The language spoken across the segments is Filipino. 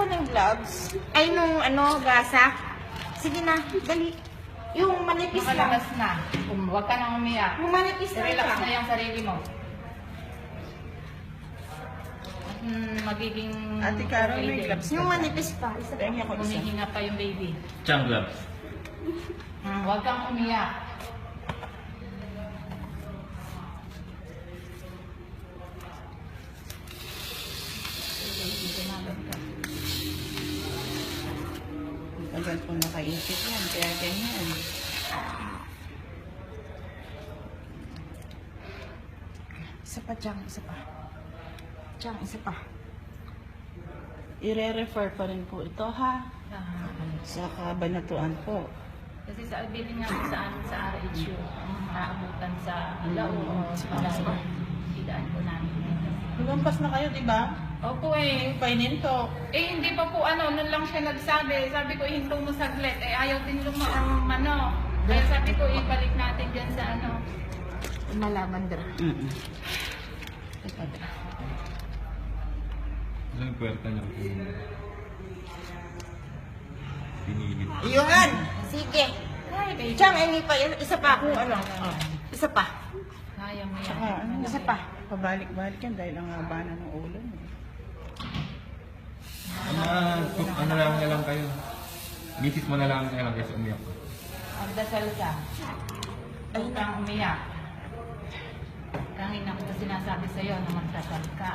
ng gloves. Ay, nung ano, gasa. Sige na, dali. Yung manipis lang. Makalabas na. Huwag ka nang umiyak. Yung manipis lang. Relax siya. na yung sarili mo. At magiging... Ate Carol, may din. gloves Yung manipis pa. Isa pa. Tingnan ko isa. Humihinga pa yung baby. Chang gloves. Huwag kang umiyak. Ang tagal po nakaisip yan, kaya ganyan. Isa pa, Chang. Isa pa. Chang, isa pa. I-re-refer pa rin po ito, ha? Sa kabanatuan po. Kasi sa bilin nga sa amin sa RHU, maabutan sa Lao o sa idaan po namin. Lumampas na kayo, di ba? Opo eh. Paininto. Eh hindi pa po nun lang siya nagsabi. Sabi ko, hinto mo saglit. Eh ayaw din lumaang Kaya sabi ko, ibalik natin dyan sa Malaman dra. Ilang puwerta niya kung pinilit. Yun! Sige. Chang, ini pa. Isa pa kung ano. Isa pa. Kaya mo yan. Saka, ano, Isa pa. pabalik-balik yan dahil ang haba na ng ulo mo. Ano lang kayo. Misis mo na lang kayo kasi umiyak ko. Magdasal ka. Huwag kang umiyak. Kanina ko na sinasabi sa'yo na magdasal ka.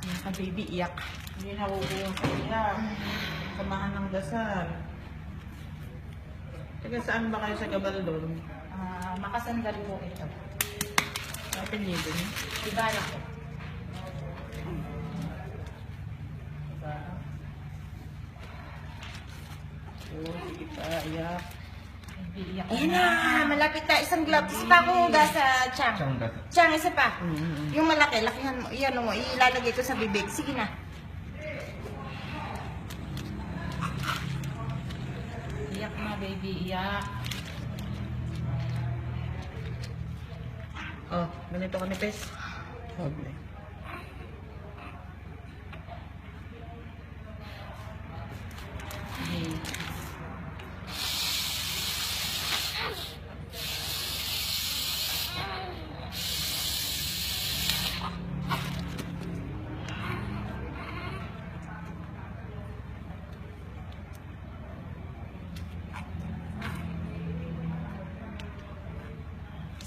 Ang baby iyak. Hindi nahuhulong sa iyak. Samahan ng dasal. Taga saan ba kayo sa Gabaldon? Makasandal po ito. Sa apelyido niyo? Ibara ko. Oo, sige pa, iyak. Iiyak Ayan na, malapit na. Isang gloves. Isa pa kung gasa, Chang. Chang gloves. Chang, isa pa. Yung malaki, lakihan mo. Iyan mo, ilalagay ko sa bibig. Sige na. Iyak na baby, iyak. Oh, ganito ka ni Pes. Hoble.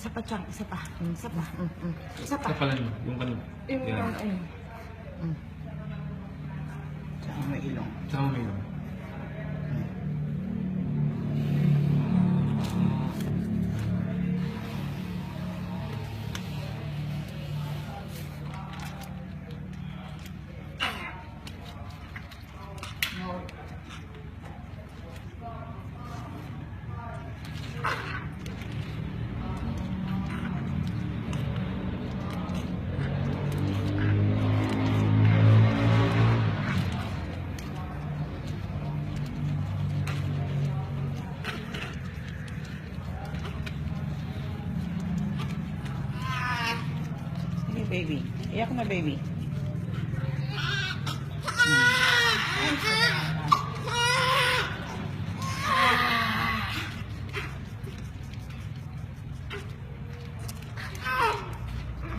Isa pa, Chang. Isa pa. Isa pa. Isa pa. Sa pala niyo, yung kanina. Yung Yan. ayun. Tsaka may ilong. Tsaka may ilong. No. Sige, baby. Iyak na, baby.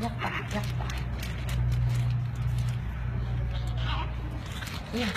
Iyak pa. Iyak pa. Ayan.